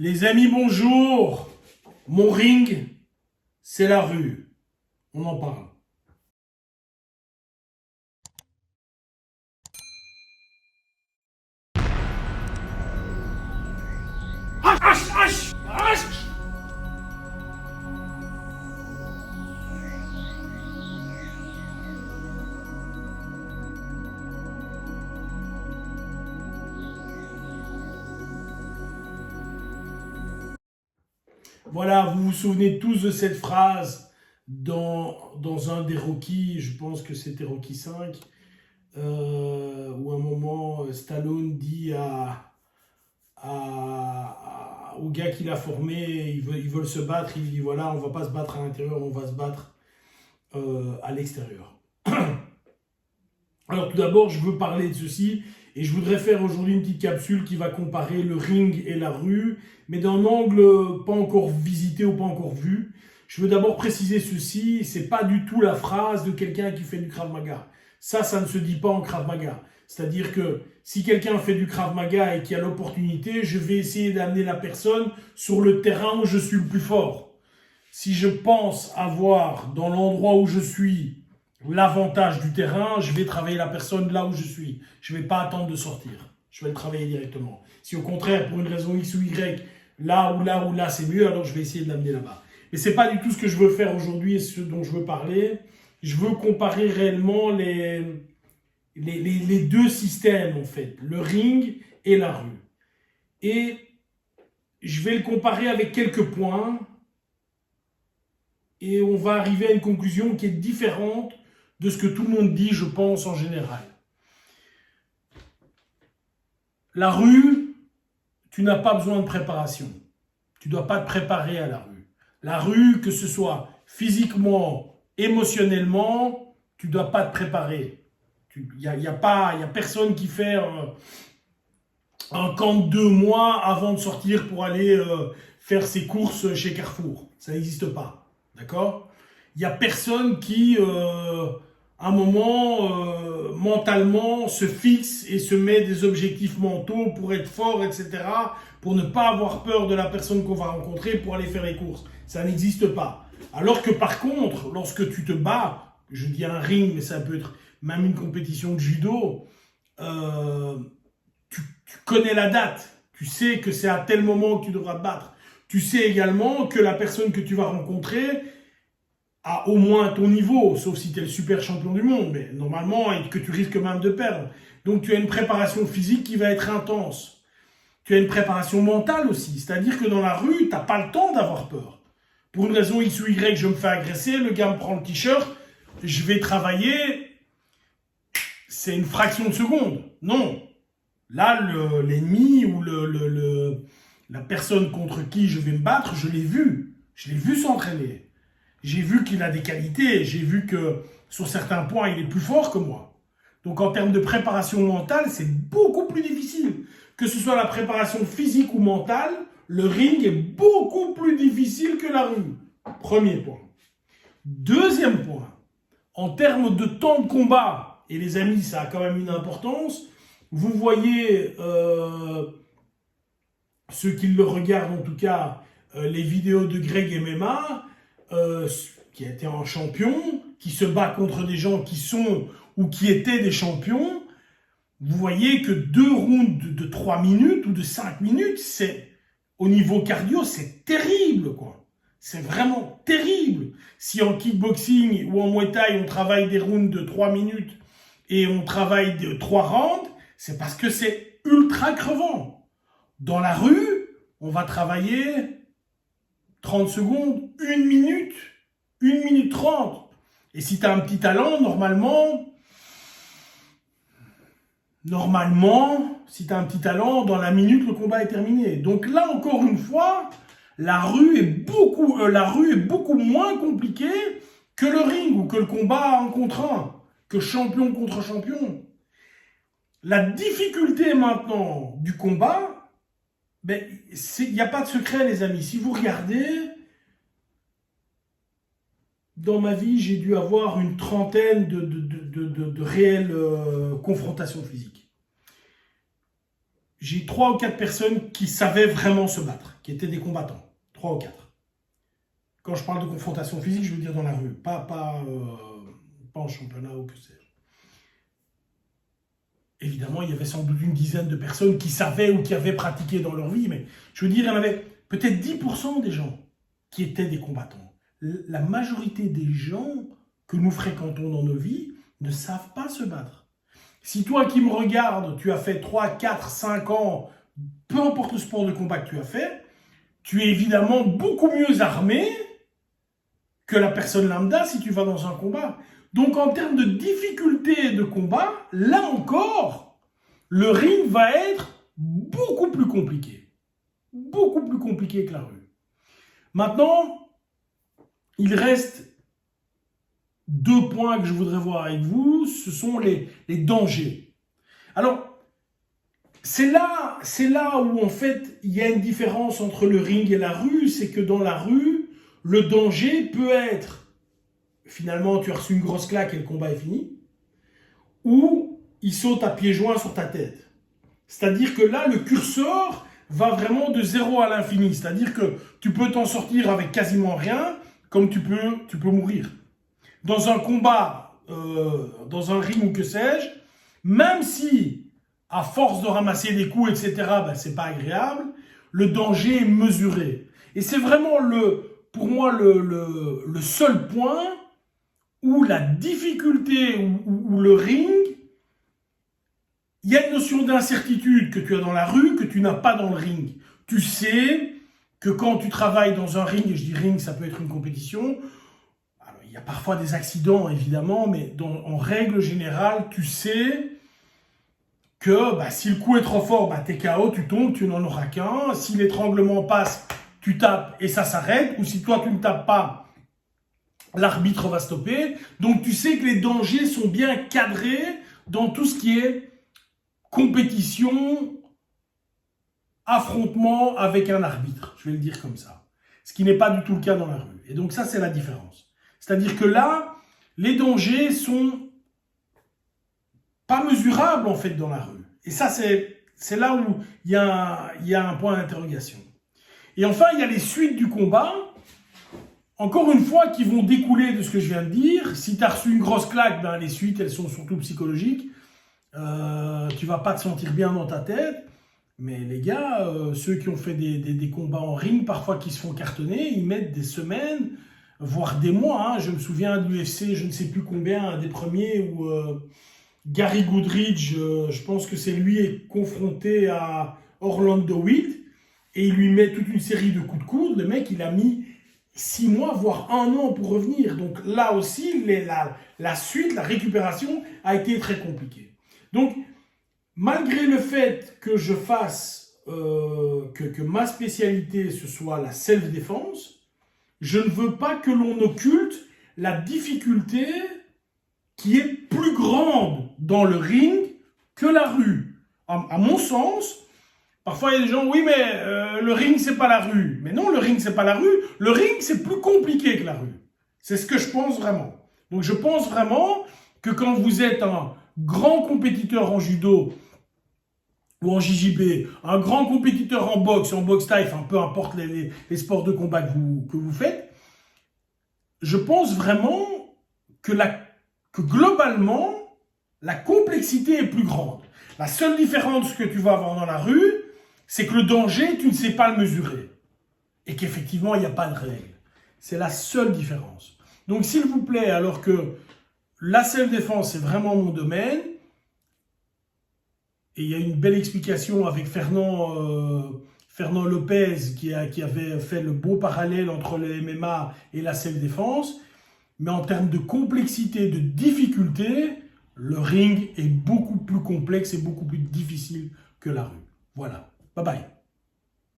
Les amis, bonjour. Mon ring, c'est la rue. On en parle. Voilà, vous vous souvenez tous de cette phrase dans un des Rocky, je pense que c'était Rocky 5, où à un moment, Stallone dit au gars qu'il a formé, ils veulent se battre, il dit voilà, on va pas se battre à l'intérieur, on va se battre à l'extérieur. Alors tout d'abord, je veux parler de ceci, et je voudrais faire aujourd'hui une petite capsule qui va comparer le ring et la rue, mais d'un angle pas encore visité ou pas encore vu. Je veux d'abord préciser ceci, c'est pas du tout la phrase de quelqu'un qui fait du Krav Maga. Ça ne se dit pas en Krav Maga. C'est-à-dire que si quelqu'un fait du Krav Maga et qui a l'opportunité, je vais essayer d'amener la personne sur le terrain où je suis le plus fort. Si je pense avoir dans l'endroit où je suis l'avantage du terrain, je vais travailler la personne là où je suis. Je ne vais pas attendre de sortir. Je vais le travailler directement. Si au contraire, pour une raison X ou Y, là ou là ou là, c'est mieux, alors je vais essayer de l'amener là-bas. Mais ce n'est pas du tout ce que je veux faire aujourd'hui et ce dont je veux parler. Je veux comparer réellement les deux systèmes, en fait, le ring et la rue. Et je vais le comparer avec quelques points et on va arriver à une conclusion qui est différente de ce que tout le monde dit, je pense, en général. La rue, tu n'as pas besoin de préparation. Tu ne dois pas te préparer à la rue. La rue, que ce soit physiquement, émotionnellement, tu ne dois pas te préparer. Il n'y a personne qui fait un camp de 2 mois avant de sortir pour aller faire ses courses chez Carrefour. Ça n'existe pas. D'accord ? Il n'y a personne qui, à un moment, mentalement, se fixe et se met des objectifs mentaux pour être fort, etc., pour ne pas avoir peur de la personne qu'on va rencontrer pour aller faire les courses. Ça n'existe pas. Alors que par contre, lorsque tu te bats, je dis un ring, mais ça peut être même une compétition de judo, tu connais la date. Tu sais que c'est à tel moment que tu devras te battre. Tu sais également que la personne que tu vas rencontrer à au moins ton niveau, sauf si tu es le super champion du monde, mais normalement, et que tu risques même de perdre. Donc tu as une préparation physique qui va être intense. Tu as une préparation mentale aussi, c'est-à-dire que dans la rue, tu n'as pas le temps d'avoir peur. Pour une raison X ou Y, je me fais agresser, le gars me prend le t-shirt, je vais travailler, c'est une fraction de seconde. Non. Là, l'ennemi ou la personne contre qui je vais me battre, je l'ai vu. Je l'ai vu s'entraîner. J'ai vu qu'il a des qualités, j'ai vu que sur certains points, il est plus fort que moi. Donc en termes de préparation mentale, c'est beaucoup plus difficile. Que ce soit la préparation physique ou mentale, le ring est beaucoup plus difficile que la rue. Premier point. Deuxième point, en termes de temps de combat, et les amis, ça a quand même une importance, vous voyez, ceux qui le regardent en tout cas, les vidéos de Greg MMA, qui a été un champion, qui se bat contre des gens qui sont ou qui étaient des champions, vous voyez que 2 rounds de 3 minutes ou de 5 minutes, c'est au niveau cardio, c'est terrible, quoi. C'est vraiment terrible. Si en kickboxing ou en Muay Thai, on travaille des rounds de 3 minutes et on travaille de 3 rounds, c'est parce que c'est ultra crevant. Dans la rue, on va travailler 30 secondes, 1 minute, 1 minute 30. Et si tu as un petit talent, normalement, si tu as un petit talent, dans la minute, le combat est terminé. Donc là, encore une fois, la rue est beaucoup moins compliquée que le ring ou que le combat 1 contre 1, que champion contre champion. La difficulté maintenant du combat, ben, il n'y a pas de secret, les amis. Si vous regardez, dans ma vie, j'ai dû avoir une trentaine de réelles confrontations physiques. j'ai 3 ou 4 personnes qui savaient vraiment se battre, qui étaient des combattants. 3 ou 4. Quand je parle de confrontation physique, je veux dire dans la rue, pas en championnat ou que sais-je. Évidemment, il y avait sans doute une dizaine de personnes qui savaient ou qui avaient pratiqué dans leur vie, mais je veux dire, il y en avait peut-être 10% des gens qui étaient des combattants. La majorité des gens que nous fréquentons dans nos vies ne savent pas se battre. Si toi qui me regardes, tu as fait 3, 4, 5 ans, peu importe le sport de combat que tu as fait, tu es évidemment beaucoup mieux armé que la personne lambda si tu vas dans un combat. Donc en termes de difficulté de combat, là encore, le ring va être beaucoup plus compliqué. Beaucoup plus compliqué que la rue. Maintenant, il reste 2 points que je voudrais voir avec vous, ce sont les dangers. Alors, c'est là où en fait il y a une différence entre le ring et la rue, c'est que dans la rue, le danger peut être finalement, tu as reçu une grosse claque et le combat est fini. Ou il saute à pieds joints sur ta tête. C'est-à-dire que là, le curseur va vraiment de 0 à l'infini. C'est-à-dire que tu peux t'en sortir avec quasiment rien, comme tu peux mourir. Dans un combat, dans un ring ou que sais-je, même si, à force de ramasser des coups, etc., ben, c'est pas agréable, le danger est mesuré. Et c'est vraiment, pour moi, le seul point où la difficulté, où le ring, il y a une notion d'incertitude que tu as dans la rue, que tu n'as pas dans le ring. Tu sais que quand tu travailles dans un ring, et je dis ring, ça peut être une compétition, alors, il y a parfois des accidents, évidemment, mais en règle générale, tu sais que si le coup est trop fort, t'es KO, tu tombes, tu n'en auras qu'un. Si l'étranglement passe, tu tapes et ça s'arrête. Ou si toi, tu ne tapes pas, l'arbitre va stopper. Donc, tu sais que les dangers sont bien cadrés dans tout ce qui est compétition, affrontement avec un arbitre. Je vais le dire comme ça. Ce qui n'est pas du tout le cas dans la rue. Et donc, ça, c'est la différence. C'est-à-dire que là, les dangers sont pas mesurables, en fait, dans la rue. Et ça, c'est là où il y a un point d'interrogation. Et enfin, il y a les suites du combat. Encore une fois, qui vont découler de ce que je viens de dire. Si tu as reçu une grosse claque, les suites, elles sont surtout psychologiques. Tu vas pas te sentir bien dans ta tête. Mais les gars, ceux qui ont fait des combats en ring, parfois qui se font cartonner, ils mettent des semaines, voire des mois. Je me souviens de l'UFC, je ne sais plus combien, des premiers où Gary Goodridge, je pense que c'est lui, est confronté à Orlando Wild. Et il lui met toute une série de coups de coude. Le mec, il a mis 6 mois, voire 1 an pour revenir. Donc là aussi, la suite, la récupération a été très compliquée. Donc, malgré le fait que je fasse, que ma spécialité, ce soit la self-défense, je ne veux pas que l'on occulte la difficulté qui est plus grande dans le ring que la rue. À mon sens, parfois il y a des gens, oui mais le ring c'est pas la rue. Mais non, le ring c'est pas la rue. Le ring c'est plus compliqué que la rue. C'est ce que je pense vraiment. Donc je pense vraiment que quand vous êtes un grand compétiteur en judo ou en JJB, un grand compétiteur en boxe taille, enfin peu importe les sports de combat que vous faites, je pense vraiment que globalement, la complexité est plus grande. La seule différence que tu vas avoir dans la rue, c'est que le danger, tu ne sais pas le mesurer. Et qu'effectivement, il n'y a pas de règle. C'est la seule différence. Donc, s'il vous plaît, alors que la self-défense, c'est vraiment mon domaine, et il y a une belle explication avec Fernand Lopez qui avait fait le beau parallèle entre le MMA et la self-défense, mais en termes de complexité, de difficulté, le ring est beaucoup plus complexe et beaucoup plus difficile que la rue. Voilà. Bye bye.